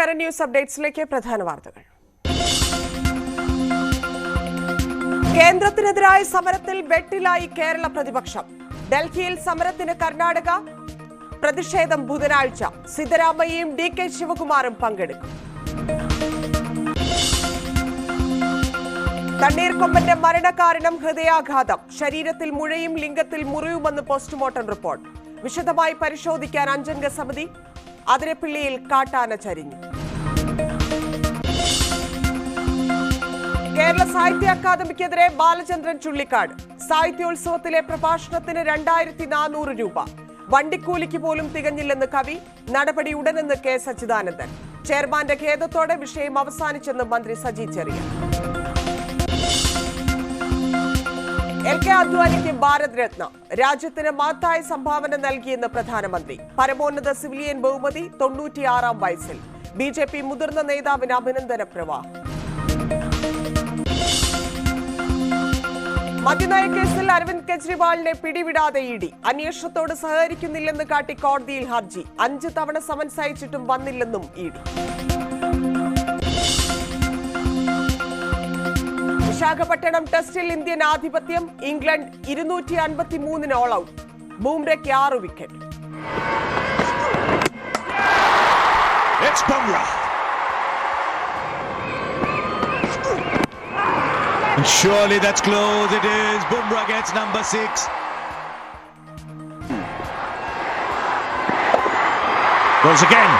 Current news അപ്ഡേറ്റ്സിലേക്ക് പ്രധാന വാർത്തകൾ. കേന്ദ്രത്തിനെതിരായ സമരത്തിൽ വെട്ടിലായി കേരള പ്രതിപക്ഷം. ഡൽഹിയിൽ സമരത്തിന് കർണാടക, പ്രതിഷേധം ബുധനാഴ്ച. സിദ്ധരാമയ്യയും DK ശിവകുമാറും പങ്കെടുക്കും. തണ്ണീർക്കൊമ്പന്റെ മരണകാരണം ഹൃദയാഘാതം. ശരീരത്തിൽ മുഴയും ലിംഗത്തിൽ മുറിവുമെന്ന് പോസ്റ്റ്മോർട്ടം റിപ്പോർട്ട്. വിശദമായി പരിശോധിക്കാൻ 5 അംഗ സമിതി. അതിരപ്പിള്ളിയിൽ കാട്ടാന ചരിഞ്ഞു. കേരള സാഹിത്യ അക്കാദമിക്കെതിരെ ബാലചന്ദ്രൻ ചുള്ളിക്കാട്. സാഹിത്യോത്സവത്തിലെ പ്രഭാഷണത്തിന് 2400 രൂപ. വണ്ടിക്കൂലിക്ക് പോലും തികഞ്ഞില്ലെന്ന് കവി. നടപടി ഉടനെന്ന് K സച്ചിദാനന്ദൻ. ചെയർമാന്റെ ഖേദത്തോടെ വിഷയം അവസാനിച്ചെന്ന് മന്ത്രി സജി ചെറിയാൻ. LK അദ്വാനിക്ക് ഭാരത് രത്ന. രാജ്യത്തിന് മഹത്തായ സംഭാവന നൽകിയെന്ന് പ്രധാനമന്ത്രി. പരമോന്നത സിവിലിയൻ ബഹുമതി 96-ാം വയസ്സിൽ. BJP മുതിർന്ന നേതാവിന് അഭിനന്ദന പ്രവാഹം. മദ്യനയ കേസിൽ അരവിന്ദ് കെജ്രിവാളിനെ പിടിവിടാതെ ED. അന്വേഷണത്തോട് സഹകരിക്കുന്നില്ലെന്ന് കാട്ടി കോടതിയിൽ ഹർജി. 5 തവണ സമൻസ് അയച്ചിട്ടും വന്നില്ലെന്നും ED. വിശാഖപട്ടണം ടെസ്റ്റിൽ ഇന്ത്യൻ ആധിപത്യം. England 253 all out. ബൂംറയ്ക്ക് 6 wicket. And surely that's close. It is. Bumrah gets number 6. Goes again.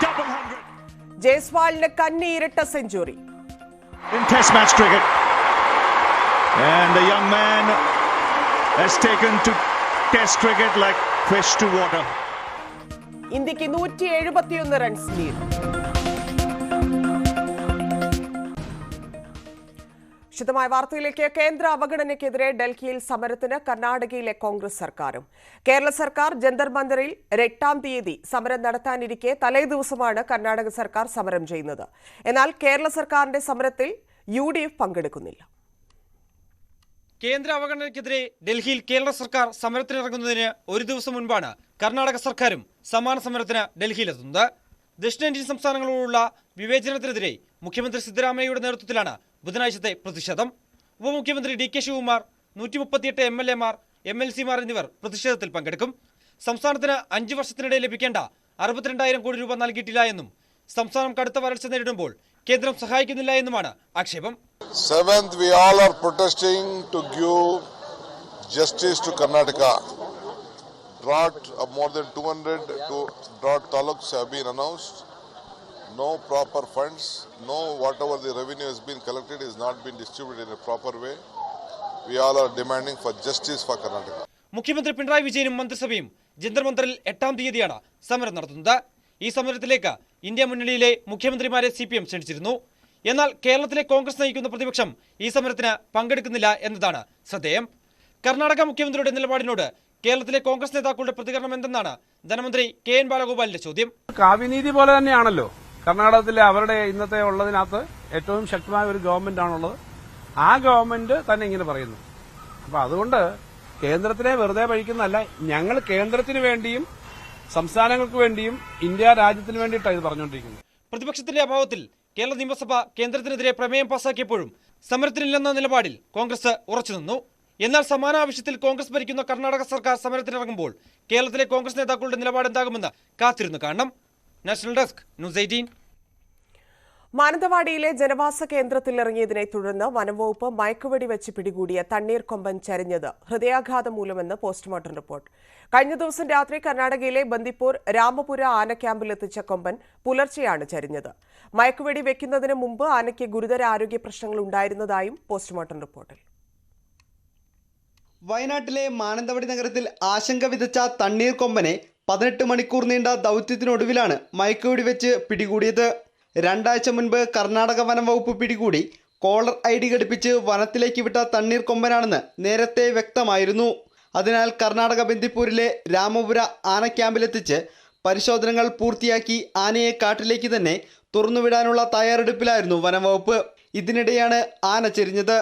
Double 100. ജയ്സ്വാളിന് കന്നി ഇരട്ട century. In Test match cricket. And the young man has taken to Test cricket like fish to water. ഇന്ത്യക്ക് 171 runs lead. വിശദമായ വാർത്തയിലേക്ക്. കേന്ദ്ര അവഗണനയ്ക്കെതിരെ ഡൽഹിയിൽ സമരത്തിന് കർണാടകയിലെ കോൺഗ്രസ് സർക്കാരും. കേരള സർക്കാർ ജന്തർ മന്ദറിൽ 8-ാം തീയതി സമരം നടത്താനിരിക്കെ തലേദിവസമാണ് കർണാടക സർക്കാർ സമരം ചെയ്യുന്നത്. എന്നാൽ കേരള സർക്കാരിന്റെ സമരത്തിൽ UDF പങ്കെടുക്കുന്നില്ല. കേന്ദ്ര അവഗണനയ്ക്കെതിരെ ഡൽഹിയിൽ കേരള സർക്കാർ സമരത്തിനിറങ്ങുന്നതിന് ഒരു ദിവസം മുൻപാണ് കർണാടക സർക്കാരും സമാന സമരത്തിന് ഡൽഹിയിലെത്തുന്നത്. ദക്ഷിണേന്ത്യൻ സംസ്ഥാനങ്ങളോടുള്ള വിവേചനത്തിനെതിരെ മുഖ്യമന്ത്രി സിദ്ധരാമയ്യയുടെ നേതൃത്വത്തിലാണ് ബുധനാഴ്ചത്തെ പ്രതിഷേധം. ഉപമുഖ്യമന്ത്രി DK ശിവകുമാർ, 138 MLA-മാർ, MLC-മാർ എന്നിവർ പ്രതിഷേധത്തിൽ പങ്കെടുക്കും. സംസ്ഥാനത്തിന് 5 വർഷത്തിനിടെ ലഭിക്കേണ്ട 62,000 കോടി രൂപ നൽകിയിട്ടില്ല എന്നും സംസ്ഥാനം കടുത്ത വരൾച്ച നേരിടുമ്പോൾ കേന്ദ്രം സഹായിക്കുന്നില്ല എന്നുമാണ് ആക്ഷേപം. 7th, we all are protesting to give justice to Karnataka. Drought of more than 200 drought taluks have been announced. No proper funds, no whatever the revenue has been collected is not been distributed in a proper way. We all are demanding for justice for Karnataka. മുഖ്യമന്ത്രി പിണറായി വിജയനും മന്ത്രിസഭയും ജന്തർ മന്ദറിൽ 8-ാം തീയതിയാണ് സമരം നടത്തുന്നത്. ഈ സമരത്തിലേക്ക് India മുന്നണിയിലെ മുഖ്യമന്ത്രിമാരെ CPM ക്ഷണിച്ചിരുന്നു. എന്നാൽ കേരളത്തിലെ കോൺഗ്രസ് നയിക്കുന്ന പ്രതിപക്ഷം ഈ സമരത്തിന് പങ്കെടുക്കുന്നില്ല എന്നതാണ് ശ്രദ്ധേയം. കർണാടക മുഖ്യമന്ത്രിയുടെ നിലപാടിനോട് കേരളത്തിലെ കോൺഗ്രസ് നേതാക്കളുടെ പ്രതികരണം എന്തെന്നാണ് ധനമന്ത്രി KN ബാലഗോപാലിന്റെ ചോദ്യം. കാവ്യനീതി പോലെ തന്നെയാണല്ലോ കർണാടകത്തിലെ അവരുടെ ഇന്നത്തെ ഉള്ളതിനകത്ത് ഏറ്റവും ശക്തമായ ഒരു ഗവൺമെന്റ് ആണുള്ളത്. ആ ഗവൺമെന്റ് തന്നെ ഇങ്ങനെ പറയുന്നു. അപ്പൊ അതുകൊണ്ട് കേന്ദ്രത്തിനെ വെറുതെ പഴിക്കുന്നതല്ല, ഞങ്ങൾ കേന്ദ്രത്തിന് വേണ്ടിയും സംസ്ഥാനങ്ങൾക്ക് വേണ്ടിയും ഇന്ത്യ രാജ്യത്തിന് വേണ്ടിയിട്ടാണ് ഇത് പറഞ്ഞുകൊണ്ടിരിക്കുന്നത്. പ്രതിപക്ഷത്തിന്റെ അഭാവത്തിൽ കേരള നിയമസഭ കേന്ദ്രത്തിനെതിരെ പ്രമേയം പാസാക്കിയപ്പോഴും സമരത്തിനില്ലെന്ന നിലപാടിൽ കോൺഗ്രസ് ഉറച്ചുനിന്നു. എന്നാൽ സമാന ആവശ്യത്തിൽ കോൺഗ്രസ് ഭരിക്കുന്ന കർണാടക സർക്കാർ സമരത്തിനിറങ്ങുമ്പോൾ കേരളത്തിലെ കോൺഗ്രസ് നേതാക്കളുടെ നിലപാട് എന്താകുമെന്ന് കാത്തിരുന്നു കാണണം. National desk, news 18. മാനന്തവാടിയിലെ ജനവാസ കേന്ദ്രത്തിലിറങ്ങിയതിനെ തുടർന്ന് വനംവകുപ്പ് മയക്കുവെടി വെച്ച് പിടികൂടിയ തണ്ണീർക്കൊമ്പൻ ചരിഞ്ഞത് ഹൃദയാഘാതം മൂലമെന്ന് പോസ്റ്റ്മോർട്ടം റിപ്പോർട്ട്. കഴിഞ്ഞ ദിവസം രാത്രി കർണാടകയിലെ ബന്ദിപ്പൂർ രാമപുര ആന ക്യാമ്പിലെത്തിച്ച കൊമ്പൻ പുലർച്ചെയാണ് ചരിഞ്ഞത്. മയക്കുവെടി വെക്കുന്നതിന് മുമ്പ് ആനയ്ക്ക് ഗുരുതര ആരോഗ്യ പ്രശ്നങ്ങൾ ഉണ്ടായിരുന്നതായും പോസ്റ്റ്മോർട്ടം റിപ്പോർട്ടിൽ. വയനാട്ടിലെ മാനന്തവാടി നഗരത്തിൽ ആശങ്ക വിതച്ച തണ്ണീർക്കൊമ്പനെ 18 മണിക്കൂർ നീണ്ട ദൗത്യത്തിനൊടുവിലാണ് മയക്കുവെടി വെച്ച് പിടികൂടിയത്. 2 ആഴ്ച മുൻപ് കർണാടക വനം വകുപ്പ് പിടികൂടി കോളർ ID ഘടിപ്പിച്ച് വനത്തിലേക്ക് വിട്ട തണ്ണീർക്കൊമ്പനാണെന്ന് നേരത്തെ വ്യക്തമായിരുന്നു. അതിനാൽ കർണാടക ബന്ദിപ്പൂരിലെ രാമപുര ആന ക്യാമ്പിലെത്തിച്ച് പരിശോധനകൾ പൂർത്തിയാക്കി ആനയെ കാട്ടിലേക്ക് തന്നെ തുറന്നുവിടാനുള്ള തയ്യാറെടുപ്പിലായിരുന്നു വനംവകുപ്പ്. ഇതിനിടെയാണ് ആന ചെരിഞ്ഞത്.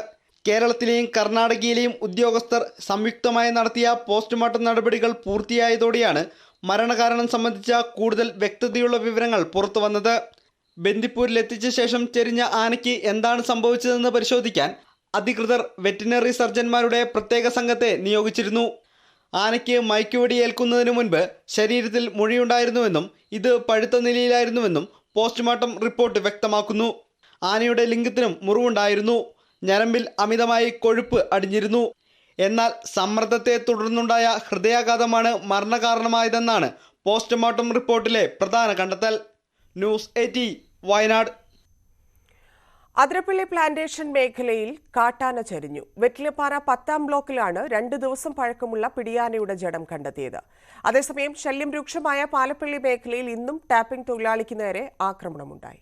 കേരളത്തിലെയും കർണാടകയിലെയും ഉദ്യോഗസ്ഥർ സംയുക്തമായി നടത്തിയ പോസ്റ്റ്മോർട്ടം നടപടികൾ പൂർത്തിയായതോടെയാണ് മരണകാരണം സംബന്ധിച്ച കൂടുതൽ വ്യക്തതയുള്ള വിവരങ്ങൾ പുറത്തു വന്നത്. ബന്ദിപ്പൂരിൽ എത്തിച്ച ശേഷം ചെരിഞ്ഞ ആനയ്ക്ക് എന്താണ് സംഭവിച്ചതെന്ന് പരിശോധിക്കാൻ അധികൃതർ വെറ്റിനറി സർജന്മാരുടെ പ്രത്യേക സംഘത്തെ നിയോഗിച്ചിരുന്നു. ആനയ്ക്ക് മയക്കുവെടി ഏൽക്കുന്നതിന് മുൻപ് ശരീരത്തിൽ മുഴയുണ്ടായിരുന്നുവെന്നും ഇത് പഴുത്ത നിലയിലായിരുന്നുവെന്നും പോസ്റ്റ്മോർട്ടം റിപ്പോർട്ട് വ്യക്തമാക്കുന്നു. ആനയുടെ ലിംഗത്തിനും മുറിവുണ്ടായിരുന്നു. ഞരമ്പിൽ അമിതമായി കൊഴുപ്പ് അടിഞ്ഞിരുന്നു. എന്നാൽ സമ്മർദ്ദത്തെ തുടർന്നുണ്ടായ ഹൃദയാഘാതമാണ് മരണകാരണമായതെന്നാണ് പോസ്റ്റ്മോർട്ടം റിപ്പോർട്ടിലെ പ്രധാന കണ്ടെത്തൽ. ന്യൂസ് 18 വയനാട്. അതിരപ്പള്ളി പ്ലാന്റേഷൻ മേഖലയിൽ കാട്ടാന ചരിഞ്ഞു. വെറ്റിലപ്പാറ 10ാം ബ്ലോക്കിലാണ് 2 ദിവസം പഴക്കമുള്ള പിടിയാനയുടെ ജഡം കണ്ടെത്തിയത്. അതേസമയം ശല്യം രൂക്ഷമായ പാലപ്പള്ളി മേഖലയിൽ ഇന്നും ടാപ്പിംഗ് തൊഴിലാളിക്ക് നേരെ ആക്രമണമുണ്ടായി.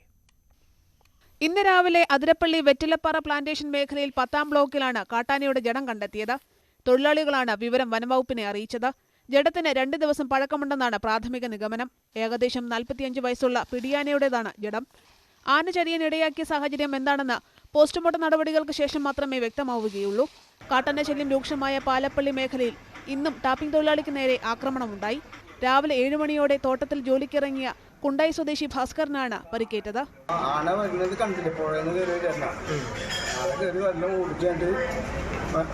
ഇന്ന് രാവിലെ അതിരപ്പള്ളി വെറ്റിലപ്പാറ പ്ലാന്റേഷൻ മേഖലയിൽ 10ാം ബ്ലോക്കിലാണ് കാട്ടാനയുടെ ജഡം കണ്ടെത്തിയത്. തൊഴിലാളികളാണ് വിവരം വനംവകുപ്പിനെ അറിയിച്ചത്. ജഡത്തിന് 2 ദിവസം പഴക്കമുണ്ടെന്നാണ് പ്രാഥമിക നിഗമനം. ഏകദേശം 45 വയസ്സുള്ള പിടിയാനയുടേതാണ് ജഡം. ആന ചരിയാനിടയാക്കിയ സാഹചര്യം എന്താണെന്ന് പോസ്റ്റ്മോർട്ടം നടപടികൾക്ക് ശേഷം മാത്രമേ വ്യക്തമാവുകയുള്ളൂ. കാട്ടാന ശല്യം രൂക്ഷമായ പാലപ്പള്ളി മേഖലയിൽ ഇന്നും ടാപ്പിംഗ് തൊഴിലാളിക്ക് നേരെ ആക്രമണമുണ്ടായി. രാവിലെ 7 മണിയോടെ തോട്ടത്തിൽ ജോലിക്കിറങ്ങിയ കുണ്ടായി സ്വദേശി ഭാസ്കറിനാണ് പരിക്കേറ്റത്. ആന വരുന്നത് കണ്ടില്ല, പുഴയെന്ന് കയറിയിട്ടല്ല. ആന കയറി വല്ല ഓടിച്ചാണ്ട്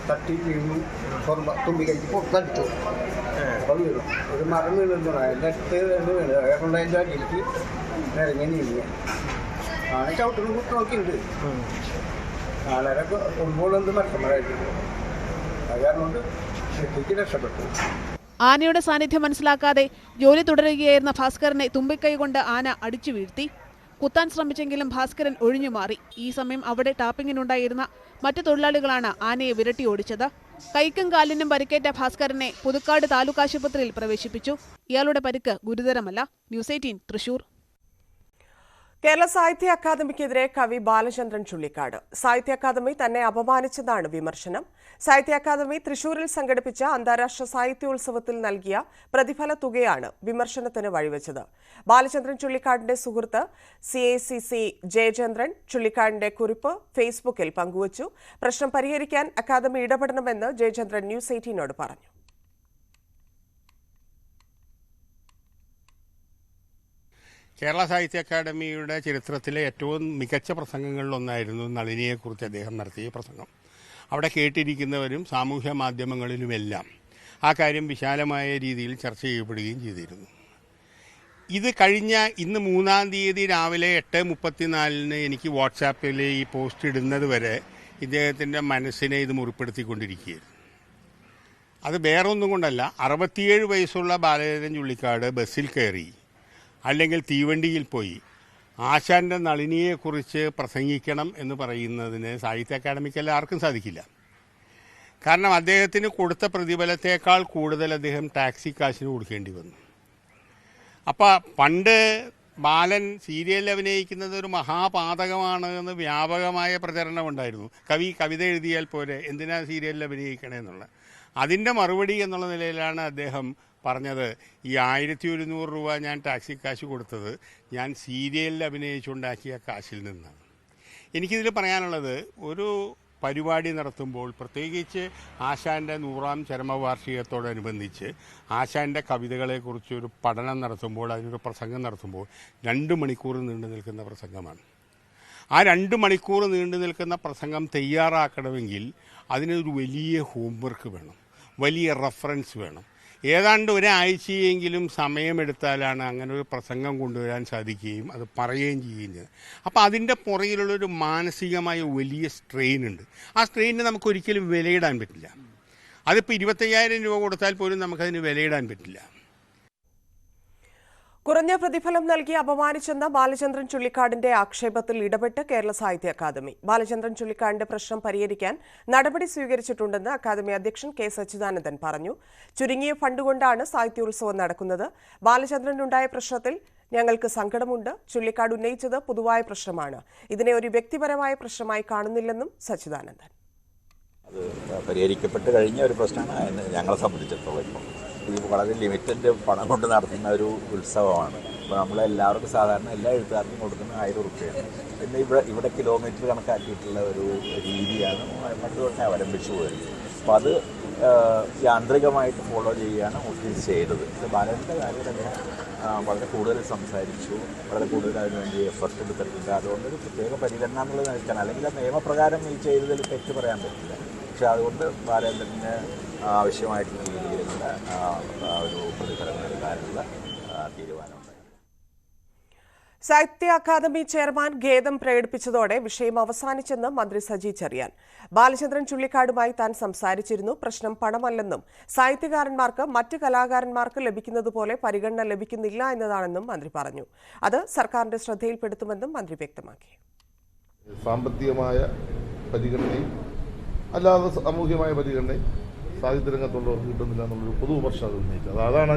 തട്ടി വീണു, തുമ്പി കഴിച്ച് പുറത്തടിച്ചു. അപ്പോൾ വീണു, ഒരു മരം വീണെന്ന് പറയാം. എൻ്റെ അടുത്ത് വീണ് കൊണ്ടതിൻ്റെ അടിയിലേക്ക് നിറഞ്ഞ നീങ്ങുക. ആന ചവിട്ടിനും കുത്തി നോക്കിയിട്ടുണ്ട്. ആനരെ കൊണ്ടുപോകുന്നത് എന്ത് മരക്കന്മാരായിട്ടുണ്ട്. അത് കാരണം കൊണ്ട് എത്തിക്ക് രക്ഷപ്പെട്ടു. ആനയുടെ സാന്നിധ്യം മനസ്സിലാക്കാതെ ജോലി തുടരുകയായിരുന്ന ഭാസ്കരനെ തുമ്പിക്കൈ കൊണ്ട് ആന അടിച്ചു വീഴ്ത്തി. കുത്താൻ ശ്രമിച്ചെങ്കിലും ഭാസ്കരൻ ഒഴിഞ്ഞുമാറി. ഈ സമയം അവിടെ ടാപ്പിങ്ങിനുണ്ടായിരുന്ന മറ്റു തൊഴിലാളികളാണ് ആനയെ വിരട്ടി ഓടിച്ചത്. കൈക്കും കാലിനും പരിക്കേറ്റ ഭാസ്കരനെ പുതുക്കാട് താലൂക്ക് ആശുപത്രിയിൽ പ്രവേശിപ്പിച്ചു. ഇയാളുടെ പരിക്ക് ഗുരുതരമല്ല. ന്യൂസ് 18 തൃശൂർ. കേരള സാഹിത്യ അക്കാദമിക്കെതിരെ കവി ബാലചന്ദ്രൻ ചുള്ളിക്കാട്. സാഹിത്യ അക്കാദമി തന്നെ അപമാനിച്ചതാണ് വിമർശനം. സാഹിത്യ അക്കാദമി തൃശൂരിൽ സംഘടിപ്പിച്ച അന്താരാഷ്ട്ര സാഹിത്യോത്സവത്തിൽ നൽകിയ പ്രതിഫല തുകയാണ് വിമർശനത്തിന് വഴിവെച്ചത്. ബാലചന്ദ്രൻ ചുള്ളിക്കാടിന്റെ സുഹൃത്ത് CACC ജയചന്ദ്രൻ ചുള്ളിക്കാടിന്റെ കുറിപ്പ് ഫേസ്ബുക്കിൽ പങ്കുവച്ചു. പ്രശ്നം പരിഹരിക്കാൻ അക്കാദമി ഇടപെടണമെന്ന് ജയചന്ദ്രൻ ന്യൂസ് 18നോട് പറഞ്ഞു. കേരള സാഹിത്യ അക്കാദമിയുടെ ചരിത്രത്തിലെ ഏറ്റവും മികച്ച പ്രസംഗങ്ങളിലൊന്നായിരുന്നു നളിനിയെക്കുറിച്ച് അദ്ദേഹം നടത്തിയ പ്രസംഗം. അവിടെ കേട്ടിരിക്കുന്നവരും സാമൂഹ്യ മാധ്യമങ്ങളിലുമെല്ലാം ആ കാര്യം വിശാലമായ രീതിയിൽ ചർച്ച ചെയ്യപ്പെടുകയും ചെയ്തിരുന്നു. ഇത് കഴിഞ്ഞ ഇന്ന് 3-ാം തീയതി രാവിലെ 8:34 എനിക്ക് വാട്സാപ്പിൽ ഈ പോസ്റ്റ് ഇടുന്നത് വരെ ഇദ്ദേഹത്തിൻ്റെ മനസ്സിനെ ഇത് മുറിപ്പെടുത്തിക്കൊണ്ടിരിക്കുകയായിരുന്നു. അത് വേറൊന്നും കൊണ്ടല്ല, 67 വയസ്സുള്ള ബാലചന്ദ്രൻ ചുള്ളിക്കാട് ബസ്സിൽ കയറി അല്ലെങ്കിൽ തീവണ്ടിയിൽ പോയി ആശാൻ്റെ നളിനിയെക്കുറിച്ച് പ്രസംഗിക്കണം എന്ന് പറയുന്നതിന് സാഹിത്യ അക്കാദമിക്കല്ല ആർക്കും സാധിക്കില്ല. കാരണം അദ്ദേഹത്തിന് കൊടുത്ത പ്രതിഫലത്തേക്കാൾ കൂടുതൽ അദ്ദേഹം ടാക്സി കാശിന് കൊടുക്കേണ്ടി വന്നു. അപ്പോൾ പണ്ട് ബാലൻ സീരിയലിൽ അഭിനയിക്കുന്നത് ഒരു മഹാപാതകമാണ് എന്ന് വ്യാപകമായ പ്രചരണം ഉണ്ടായിരുന്നു. കവിത എഴുതിയാൽ പോരെ, എന്തിനാ സീരിയലിൽ അഭിനയിക്കണമെന്നുള്ള അതിൻ്റെ മറുപടി എന്നുള്ള നിലയിലാണ് അദ്ദേഹം പറഞ്ഞത്, ഈ 1100 രൂപ ഞാൻ ടാക്സി കാശ് കൊടുത്തത് ഞാൻ സീരിയലിൽ അഭിനയിച്ചുണ്ടാക്കിയ കാശിൽ നിന്നാണ്. എനിക്കിതിൽ പറയാനുള്ളത്, ഒരു പരിപാടി നടത്തുമ്പോൾ പ്രത്യേകിച്ച് ആശാൻ്റെ 100ാം ചരമവാർഷികത്തോടനുബന്ധിച്ച് ആശാൻ്റെ കവിതകളെക്കുറിച്ച് ഒരു പഠനം നടത്തുമ്പോൾ, അതിനൊരു പ്രസംഗം നടത്തുമ്പോൾ 2 മണിക്കൂർ നീണ്ടു നിൽക്കുന്ന പ്രസംഗമാണ്. ആ 2 മണിക്കൂർ നീണ്ടു നിൽക്കുന്ന പ്രസംഗം തയ്യാറാക്കണമെങ്കിൽ അതിനൊരു വലിയ ഹോംവർക്ക് വേണം, വലിയ റെഫറൻസ് വേണം. ഏതാണ്ട് ഒരാഴ്ചയെങ്കിലും സമയമെടുത്താലാണ് അങ്ങനെ ഒരു പ്രസംഗം കൊണ്ടുവരാൻ സാധിക്കുകയും അത് പറയുകയും ചെയ്യുകയും ചെയ്യുന്നത്. അപ്പോൾ അതിൻ്റെ പുറകിലുള്ളൊരു മാനസികമായ വലിയ സ്ട്രെയിൻ ഉണ്ട്. ആ സ്ട്രെയിനിന് നമുക്കൊരിക്കലും വിലയിടാൻ പറ്റില്ല. അതിപ്പോൾ 25,000 രൂപ കൊടുത്താൽ പോലും നമുക്കതിന് വിലയിടാൻ പറ്റില്ല. കുറഞ്ഞ പ്രതിഫലം നൽകി അപമാനിച്ചെന്ന ബാലചന്ദ്രൻ ചുള്ളിക്കാടിന്റെ ആക്ഷേപത്തിൽ ഇടപെട്ട് കേരള സാഹിത്യ അക്കാദമി. ബാലചന്ദ്രൻ ചുള്ളിക്കാടിന്റെ പ്രശ്നം പരിഹരിക്കാൻ നടപടി സ്വീകരിച്ചിട്ടുണ്ടെന്ന് അക്കാദമി അധ്യക്ഷൻ K. സച്ചിദാനന്ദൻ പറഞ്ഞു. ചുരുങ്ങിയ ഫണ്ട് കൊണ്ടാണ് സാഹിത്യോത്സവം നടക്കുന്നത്. ബാലചന്ദ്രനുണ്ടായ പ്രശ്നത്തിൽ ഞങ്ങൾക്ക് സങ്കടമുണ്ട്. ചുള്ളിക്കാട് ഉന്നയിച്ചത് പൊതുവായ പ്രശ്നമാണ്. ഇതിനെ ഒരു വ്യക്തിപരമായ പ്രശ്നമായി കാണുന്നില്ലെന്നും സച്ചിദാനന്ദൻ. അത് പരിഹരിക്കപ്പെട്ട് കഴിഞ്ഞ ഒരു പ്രശ്നമാണ് ഞങ്ങളെ സംബന്ധിച്ചിടത്തോളം. ഇപ്പോൾ ഇത് വളരെ ലിമിറ്റഡ് പണം കൊണ്ട് നടത്തുന്ന ഒരു ഉത്സവമാണ്. അപ്പോൾ നമ്മളെല്ലാവർക്കും സാധാരണ എല്ലാ എഴുത്തുകാർക്കും കൊടുക്കുന്ന 1000 രൂപയാണ്. പിന്നെ ഇവിടെ കിലോമീറ്റർ കണക്കാക്കിയിട്ടുള്ള ഒരു രീതിയാണ് പണ്ട് തൊട്ടേ അവലംബിച്ചു പോയത്. അപ്പോൾ അത് യാന്ത്രികമായിട്ട് ഫോളോ ചെയ്യുകയാണ് ഓഫീസ് ചെയ്തത്. ഇത് ബാലൻ്റെ കാര്യത്തിൽ അദ്ദേഹം വളരെ കൂടുതൽ സംസാരിച്ചു, വളരെ കൂടുതൽ അതിനുവേണ്ടി എഫർട്ട് എടുത്തിട്ടുണ്ട്. അതുകൊണ്ടൊരു പ്രത്യേക പരിഗണന എന്നുള്ളത് നിൽക്കണം. അല്ലെങ്കിൽ ആ നിയമപ്രകാരം ഈ ചെയ്തതിൽ തെറ്റ് പറയാൻ പറ്റില്ല. പക്ഷെ അതുകൊണ്ട് ബാലേന്ദ്രന് ആവശ്യമായിട്ടുള്ള രീതിയിലുള്ള ഒരു പ്രതിഫലം നൽകാനുള്ള തീരുമാനമുണ്ടായി. സാഹിത്യ അക്കാദമി ചെയർമാൻ ഖേദം പ്രകടിപ്പിച്ചതോടെ വിഷയം അവസാനിച്ചെന്ന് മന്ത്രി സജി ചെറിയാൻ. ബാലചന്ദ്രൻ ചുള്ളിക്കാടുമായി താൻ സംസാരിച്ചിരുന്നു. പ്രശ്നം പണമല്ലെന്നും സാഹിത്യകാരന്മാർക്ക് മറ്റ് കലാകാരന്മാർക്ക് ലഭിക്കുന്നതുപോലെ പരിഗണന ലഭിക്കുന്നില്ല എന്നതാണെന്നും മന്ത്രി പറഞ്ഞു. അത് സർക്കാരിന്റെ ശ്രദ്ധയിൽപ്പെടുത്തുമെന്നും മന്ത്രി വ്യക്തമാക്കി. സാമ്പത്തികമായ പരിഗണനയും അല്ലാതെ സാമൂഹികമായ പരിഗണനയും സാഹിത്യരംഗത്തുള്ളവർക്ക് കിട്ടുന്നില്ല എന്നുള്ളൊരു പൊതു വിമർശനം അത് ഉന്നയിച്ചത്. അതാണ്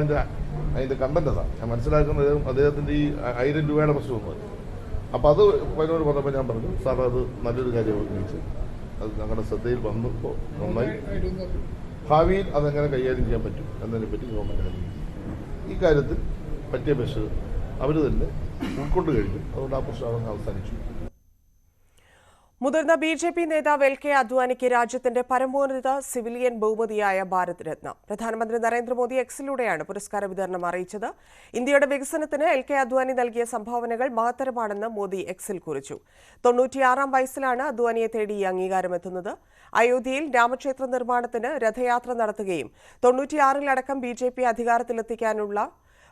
അതിൻ്റെ കണ്ടന്റ്. അതാണ് ഞാൻ മനസ്സിലാക്കുന്നത്. അദ്ദേഹത്തിൻ്റെ ഈ 1000 രൂപയുടെ പ്രശ്നമൊന്നും. അപ്പോൾ അത് പതിനോട് പറഞ്ഞപ്പോൾ ഞാൻ പറഞ്ഞു, സാർ അത് നല്ലൊരു കാര്യം ഉന്നയിച്ച് അത് ഞങ്ങളുടെ ശ്രദ്ധയിൽ വന്നപ്പോൾ നന്നായി. ഭാവിയിൽ അതെങ്ങനെ കൈകാര്യം ചെയ്യാൻ പറ്റും എന്നതിനെപ്പറ്റി ഗവൺമെൻറ് ഈ കാര്യത്തിൽ പറ്റിയ മെഷർ അവർ തന്നെ ഉൾക്കൊണ്ട് കഴിഞ്ഞു. അതുകൊണ്ട് ആ പ്രശ്നം അവസാനിച്ചു. മുതിർന്ന BJP നേതാവ് LK അദ്വാനിക്ക് രാജ്യത്തിന്റെ പരമോന്നത സിവിലിയൻ ബഹുമതിയായ ഭാരത് രത്ന. പ്രധാനമന്ത്രി നരേന്ദ്രമോദി എക്സിലൂടെയാണ് പുരസ്കാര വിതരണം അറിയിച്ചത്. ഇന്ത്യയുടെ വികസനത്തിന് LK അദ്വാനി നൽകിയ സംഭാവനകൾ മഹത്തരമാണെന്ന് മോദി എക്സിൽ കുറിച്ചു. 96-ാം വയസ്സിലാണ് അദ്വാനിയെ തേടി ഈ അംഗീകാരമെത്തുന്നത്. അയോധ്യയിൽ രാമക്ഷേത്ര നിർമ്മാണത്തിന് രഥയാത്ര നടത്തുകയും 96-ലടക്കം BJP അധികാരത്തിലെത്തിക്കാനുള്ള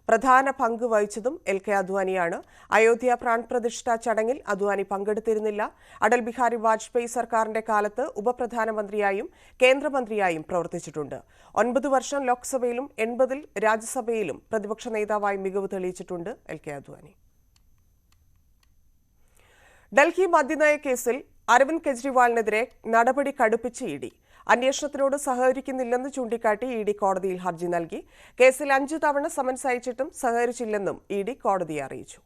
പ്രധാന പങ്ക് വഹിച്ചതും LK അദ്വാനിയാണ്. അയോധ്യ പ്രാൺപ്രതിഷ്ഠ ചടങ്ങിൽ അദ്വാനി പങ്കെടുത്തിരുന്നില്ല. അടൽ ബിഹാരി വാജ്പേയി സർക്കാരിന്റെ കാലത്ത് ഉപപ്രധാനമന്ത്രിയായും കേന്ദ്രമന്ത്രിയായും പ്രവർത്തിച്ചിട്ടുണ്ട്. 9 വർഷം ലോക്സഭയിലും 80-ൽ രാജ്യസഭയിലും പ്രതിപക്ഷ നേതാവായി മികവ് തെളിയിച്ചിട്ടുണ്ട് LK അദ്വാനി. ഡൽഹി മദ്യനയ കേസിൽ അരവിന്ദ് കെജ്രിവാളിനെതിരെ നടപടി കടുപ്പിച്ച് ED. അന്വേഷണത്തിനോട് സഹകരിക്കുന്നില്ലെന്ന് ചൂണ്ടിക്കാട്ടി ED കോടതിയിൽ ഹർജി നൽകി. കേസിൽ 5 തവണ സമൻസ് അയച്ചിട്ടും സഹകരിച്ചില്ലെന്നും ED കോടതിയെ അറിയിച്ചു.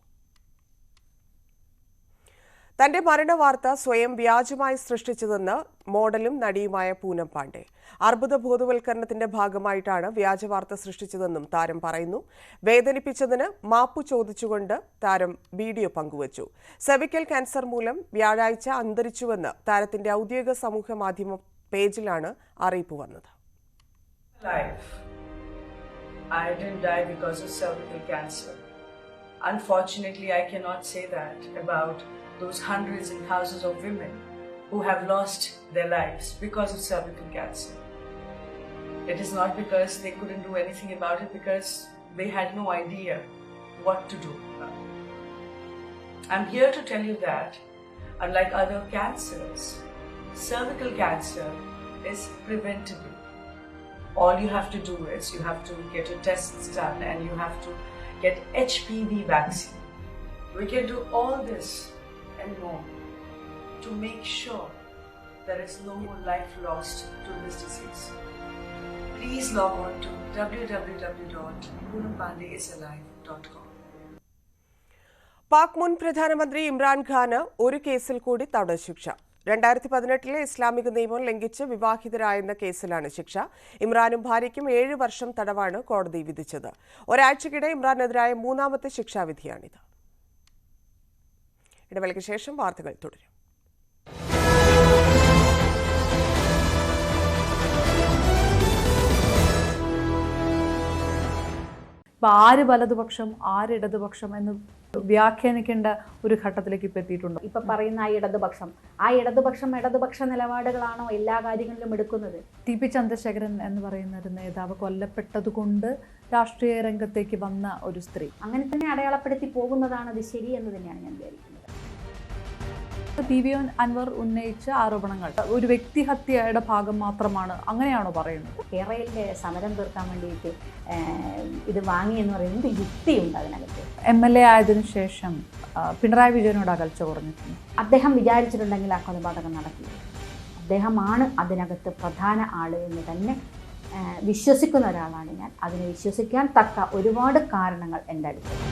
തന്റെ മരണവാർത്ത സ്വയം വ്യാജമായി സൃഷ്ടിച്ചതെന്ന് മോഡലും നടിയുമായ പൂനം പാണ്ഡെ. അർബുദ ബോധവൽക്കരണത്തിന്റെ ഭാഗമായിട്ടാണ് വ്യാജവാർത്ത സൃഷ്ടിച്ചതെന്നും താരം പറയുന്നു. വേദനിപ്പിച്ചതിന് മാപ്പു ചോദിച്ചുകൊണ്ട് താരം വീഡിയോ പങ്കുവച്ചു. സെർവിക്കൽ ക്യാൻസർ മൂലം വ്യാഴാഴ്ച അന്തരിച്ചുവെന്ന് താരത്തിന്റെ ഔദ്യോഗിക സമൂഹ മാധ്യമ പേജിലാണ് അറിയിപ്പ് വന്നത്. I didn't die because of cervical cancer. Unfortunately, I cannot say that about those hundreds and thousands of women who have lost their lives because of cervical cancer. It is not because they couldn't do anything about it, because they had no idea what to do. I'm here to tell you that, unlike other cancers, cervical cancer is preventable. All you have to do is you have to get your tests done and you have to get HPV vaccine. We can do all this and more to make sure there is no more life lost to this disease. Please log on to www.poonampandeisalive.com. Pak മുൻ പ്രധാനമന്ത്രി ഇമ്രാൻഖാന് ഒരു കേസിൽ കൂടി തടവ് ശിക്ഷ. 2018-ലെ ഇസ്ലാമിക നിയമം ലംഘിച്ച് വിവാഹിതരായെന്ന കേസിലാണ് ശിക്ഷ. ഇമ്രാനും ഭാര്യയ്ക്കും 7 വർഷം തടവാണ് കോടതി വിധിച്ചത്. ഒരാഴ്ചക്കിടെ ഇമ്രാനെതിരായ 3ാമത്തെ ശിക്ഷാവിധിയാണിത്. ഇടവേളയ്ക്ക് ശേഷം വാർത്തകൾ തുടരും. ആര് വലതുപക്ഷം ആര് ഇടതുപക്ഷം എന്ന് വ്യാഖ്യാനിക്കേണ്ട ഒരു ഘട്ടത്തിലേക്ക് ഇപ്പം എത്തിയിട്ടുണ്ട്. ഇപ്പൊ പറയുന്ന ആ ഇടതുപക്ഷ നിലപാടുകളാണോ എല്ലാ കാര്യങ്ങളിലും എടുക്കുന്നത്? TP ചന്ദ്രശേഖരൻ എന്ന് പറയുന്ന ഒരു നേതാവ് കൊല്ലപ്പെട്ടതുകൊണ്ട് രാഷ്ട്രീയ രംഗത്തേക്ക് വന്ന ഒരു സ്ത്രീ. അങ്ങനെ തന്നെ അടയാളപ്പെടുത്തി പോകുന്നതാണ് അത് ശരി എന്ന് തന്നെയാണ് ഞാൻ വിചാരിക്കുന്നത്. PV അൻവർ ഉന്നയിച്ച ആരോപണങ്ങൾ ഒരു വ്യക്തിഹത്യയുടെ ഭാഗം മാത്രമാണ്, അങ്ങനെയാണോ പറയുന്നത്? കേരളയിലെ സമരം തീർക്കാൻ വേണ്ടിയിട്ട് ഇത് വാങ്ങി എന്ന് പറയുന്നത് യുക്തിയുണ്ട് അതിനകത്ത്. MLA ആയതിനു ശേഷം പിണറായി വിജയനോട് അകൽച്ച കുറഞ്ഞിട്ടുണ്ട്. അദ്ദേഹം വിചാരിച്ചിട്ടുണ്ടെങ്കിൽ ആ കൊലപാതകം നടക്കില്ല. അദ്ദേഹമാണ് അതിനകത്ത് പ്രധാന ആള് എന്ന് തന്നെ വിശ്വസിക്കുന്ന ഒരാളാണ് ഞാൻ. അതിനെ വിശ്വസിക്കാൻ തക്ക ഒരുപാട് കാരണങ്ങൾ എൻ്റെ അടുത്തുണ്ട്.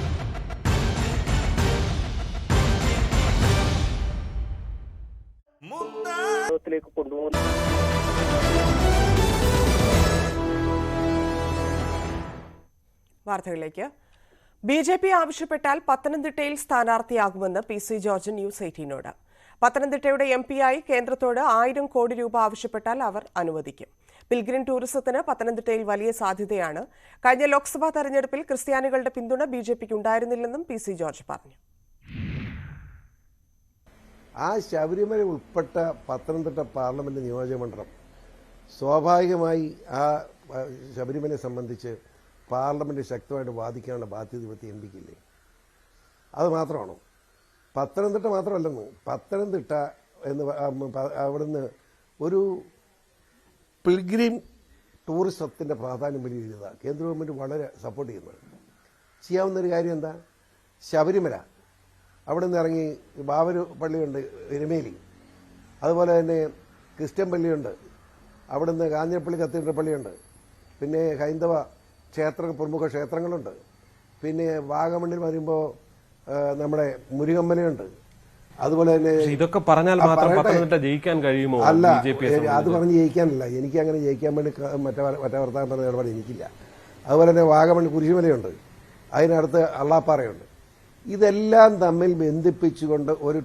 വാർത്തകളിലേക്ക്. BJP ആവശ്യപ്പെട്ടാൽ പത്തനംതിട്ടയിൽ സ്ഥാനാർത്ഥിയാകുമെന്ന് PC ജോർജ് ന്യൂസ് 18നോട്. പത്തനംതിട്ടയുടെ MP ആയി കേന്ദ്രത്തോട് 1000 കോടി രൂപ ആവശ്യപ്പെട്ടാൽ അവർ അനുവദിക്കും. പിൽഗ്രിം ടൂറിസത്തിന് പത്തനംതിട്ടയിൽ വലിയ സാധ്യതയാണ്. കഴിഞ്ഞ ലോക്സഭാ തെരഞ്ഞെടുപ്പിൽ ക്രിസ്ത്യാനികളുടെ പിന്തുണ ബിജെപിക്ക് ഉണ്ടായിരുന്നില്ലെന്നും പി സി ജോർജ് പറഞ്ഞു. ആ ശബരിമല ഉൾപ്പെട്ട പത്തനംതിട്ട പാർലമെന്റ് നിയോജകമണ്ഡലം സ്വാഭാവികമായി ആ ശബരിമലയെ സംബന്ധിച്ച് പാർലമെന്റ് ശക്തമായിട്ട് വാദിക്കാനുള്ള ബാധ്യത ഇവിടുത്തെ എം പിക്കില്ലേ? അത് മാത്രമാണോ? പത്തനംതിട്ട മാത്രമല്ലെന്ന്, പത്തനംതിട്ട എന്ന് അവിടുന്ന് ഒരു പിൽഗ്രിം ടൂറിസത്തിൻ്റെ പ്രാധാന്യം വലിയ ഇതാണ്. കേന്ദ്ര ഗവൺമെൻറ് വളരെ സപ്പോർട്ട് ചെയ്യുന്നത്. ചെയ്യാവുന്നൊരു കാര്യം എന്താ? ശബരിമല അവിടെ നിന്ന് ഇറങ്ങി ബാബരു പള്ളിയുണ്ട് എരുമേലി, അതുപോലെ തന്നെ ക്രിസ്ത്യൻ പള്ളിയുണ്ട്, അവിടുന്ന് കാഞ്ഞിരപ്പള്ളി കത്തീഡ്രൽ പള്ളിയുണ്ട്, പിന്നെ ഹൈന്ദവ പ്രമുഖ ക്ഷേത്രങ്ങളുണ്ട്, പിന്നെ വാഗമണ്ണിൽ വരുമ്പോൾ നമ്മുടെ മുരുകമ്മലയുണ്ട്. അതുപോലെ തന്നെ ഇതൊക്കെ പറഞ്ഞാൽ ജയിക്കാൻ കഴിയുമോ? അല്ല, അത് പറഞ്ഞ് ജയിക്കാനല്ല, എനിക്ക് അങ്ങനെ ജയിക്കാൻ വേണ്ടി മറ്റേ വർത്താനം പറഞ്ഞ ഇടപാട് എനിക്കില്ല. അതുപോലെ തന്നെ വാഗമൺ കുരിശുമലയുണ്ട്, അതിനടുത്ത് അള്ളാപ്പാറയുണ്ട്. ഇതെല്ലാം തമ്മിൽ ബന്ധിപ്പിച്ചുകൊണ്ട് ഒരു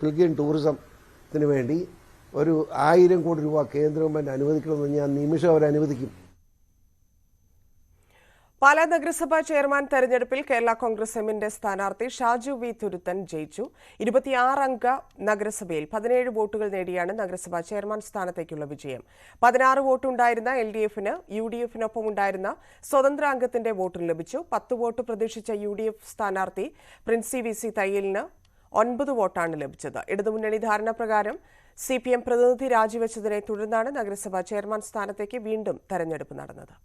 പിൽഗ്രിം ടൂറിസത്തിന് വേണ്ടി ഒരു 1000 കോടി രൂപ കേന്ദ്ര ഗവൺമെന്റ് അനുവദിക്കണമെന്ന് ഞാൻ നിമിഷം അവരനുവദിക്കും. പാലാ നഗരസഭാ ചെയർമാൻ തെരഞ്ഞെടുപ്പിൽ കേരള കോൺഗ്രസ് എമ്മിന്റെ സ്ഥാനാർത്ഥി ഷാജു വി തുരുത്തൻ ജയിച്ചു. 26 അംഗ നഗരസഭയിൽ 17 വോട്ടുകൾ നേടിയാണ് നഗരസഭാ ചെയർമാൻ സ്ഥാനത്തേക്കുള്ള വിജയം. 16 വോട്ടുണ്ടായിരുന്ന LDF-ന് UDF-നൊപ്പം ഉണ്ടായിരുന്ന സ്വതന്ത്ര അംഗത്തിന്റെ വോട്ടും ലഭിച്ചു. 10 വോട്ട് പ്രതീക്ഷിച്ച UDF സ്ഥാനാർത്ഥി പ്രിൻസി VC തയ്യലിന് 9 വോട്ടാണ് ലഭിച്ചത്. ഇടതുമുന്നണി ധാരണപ്രകാരം CPM പ്രതിനിധി രാജിവെച്ചതിനെ തുടർന്നാണ് നഗരസഭാ ചെയർമാൻ സ്ഥാനത്തേക്ക് വീണ്ടും തെരഞ്ഞെടുപ്പ് നടന്നത്.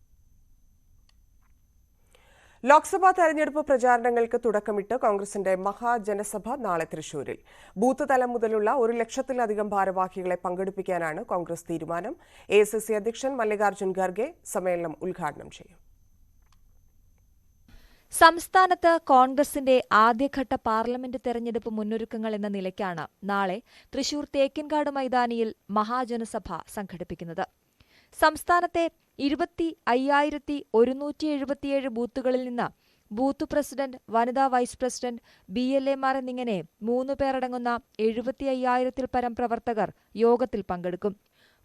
ലോക്സഭാ തെരഞ്ഞെടുപ്പ് പ്രചാരണങ്ങൾക്ക് തുടക്കമിട്ട് കോൺഗ്രസിന്റെ മഹാജനസഭ നാളെ തൃശൂരിൽ. ബൂത്ത് തലം മുതലുള്ള 1 ലക്ഷത്തിലധികം ഭാരവാഹികളെ പങ്കെടുപ്പിക്കാനാണ് കോൺഗ്രസ് തീരുമാനം. AICC അധ്യക്ഷൻ മല്ലികാർജ്ജുൻ ഖർഗെ സമ്മേളനം ഉദ്ഘാടനം ചെയ്യും. സംസ്ഥാനത്ത് കോൺഗ്രസിന്റെ ആദ്യഘട്ട പാർലമെന്റ് തെരഞ്ഞെടുപ്പ് മുന്നൊരുക്കങ്ങൾ എന്ന നിലയ്ക്കാണ് നാളെ തൃശൂർ തേക്കിൻകാട് മൈതാനിയിൽ മഹാജനസഭ സംഘടിപ്പിക്കുന്നത്. സംസ്ഥാനത്തെ 25,177 ബൂത്തുകളിൽ നിന്ന് ബൂത്ത് പ്രസിഡന്റ്, വനിതാ വൈസ് പ്രസിഡന്റ്, BLA-മാർ എന്നിങ്ങനെ 3 പേരടങ്ങുന്ന 75,000-ൽ പരം പ്രവർത്തകർ യോഗത്തിൽ പങ്കെടുക്കും.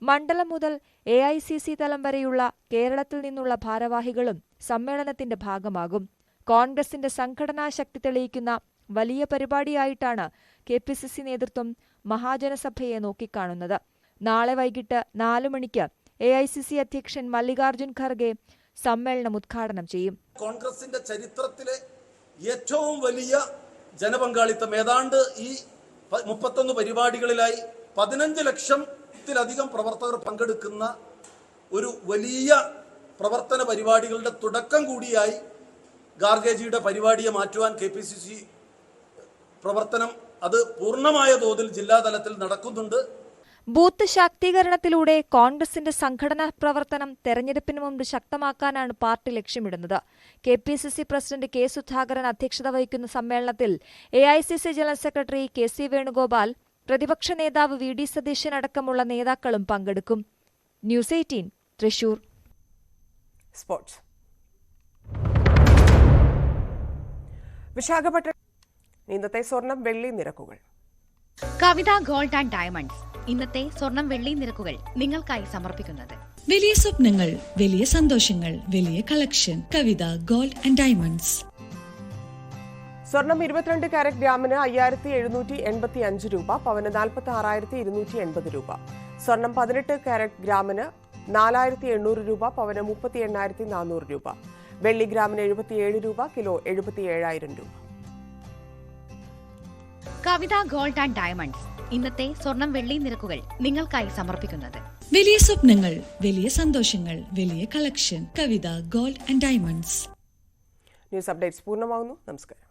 മണ്ഡലം മുതൽ AICC തലം വരെയുള്ള കേരളത്തിൽ നിന്നുള്ള ഭാരവാഹികളും സമ്മേളനത്തിന്റെ ഭാഗമാകും. കോൺഗ്രസിന്റെ സംഘടനാ ശക്തി തെളിയിക്കുന്ന വലിയ പരിപാടിയായിട്ടാണ് KPCC നേതൃത്വം മഹാജനസഭയെ നോക്കിക്കാണുന്നത്. നാളെ വൈകിട്ട് 4 മണിക്ക് AICC അധ്യക്ഷൻ മല്ലികാർജ്ജുൻ ഖർഗെ സമ്മേളനം ഉദ്ഘാടനം ചെയ്യും. കോൺഗ്രസിന്റെ ചരിത്രത്തിലെ ഏറ്റവും വലിയ ജനപങ്കാളിത്തം, ഏതാണ്ട് ഈ 31 പരിപാടികളിലായി 15 ലക്ഷത്തിലധികം പ്രവർത്തകർ പങ്കെടുക്കുന്ന ഒരു വലിയ പ്രവർത്തന പരിപാടികളുടെ തുടക്കം കൂടിയായി ഖാർഗെജിയുടെ പരിപാടിയെ മാറ്റുവാൻ KPCC പ്രവർത്തനം അത് പൂർണ്ണമായ തോതിൽ ജില്ലാതലത്തിൽ നടക്കുന്നുണ്ട്. ബൂത്ത് ശാക്തീകരണത്തിലൂടെ കോൺഗ്രസിന്റെ സംഘടനാ പ്രവർത്തനം തെരഞ്ഞെടുപ്പിന് മുമ്പ് ശക്തമാക്കാനാണ് പാർട്ടി ലക്ഷ്യമിടുന്നത്. KPCC president K. സുധാകരൻ അധ്യക്ഷത വഹിക്കുന്ന സമ്മേളനത്തിൽ AICC general secretary KC Venugopal, പ്രതിപക്ഷ നേതാവ് VD സതീശൻ അടക്കമുള്ള നേതാക്കളും പങ്കെടുക്കും. ന്യൂസ് 18 തൃശൂർ. സ്പോർട്സ്. വിശാഖപട്ടണം ഇന്നത്തെ സ്വർണം വെള്ളി നിരക്കുകൾ. കവിത ഗോൾഡ് ആൻഡ് ഡയമണ്ട്സ് ഇന്നത്തെ സ്വർണം വെള്ളി നിരക്കുകൾ നിങ്ങൾക്കായി സമർപ്പിക്കുന്നത്. വലിയ സ്വപ്നങ്ങൾ, വലിയ സന്തോഷങ്ങൾ, വലിയ collection. Kavitha gold and diamonds. സ്വർണം 22 കാരറ്റ് ഗ്രാമിന് 5,785 രൂപ, പവന് 46,280 രൂപ. സ്വർണം 18 കാരറ്റ് ഗ്രാമിന് 4,800 രൂപ, പവന് 38,400 രൂപ. വെള്ളി ഗ്രാമിന് 77 രൂപ, കിലോ 77,000 രൂപ. കവിത ഗോൾഡ് ആൻഡ് ഡയമണ്ട്സ് ഇന്നത്തെ സ്വർണം വെള്ളി നിരക്കുകൾ നിങ്ങൾക്കായി സമർപ്പിക്കുന്നത്. വലിയ സ്വപ്നങ്ങൾ, വലിയ സന്തോഷങ്ങൾ, വലിയ collection. Kavitha gold and diamonds. News updates പൂർണ്ണമാകുന്നു. നമസ്കാരം.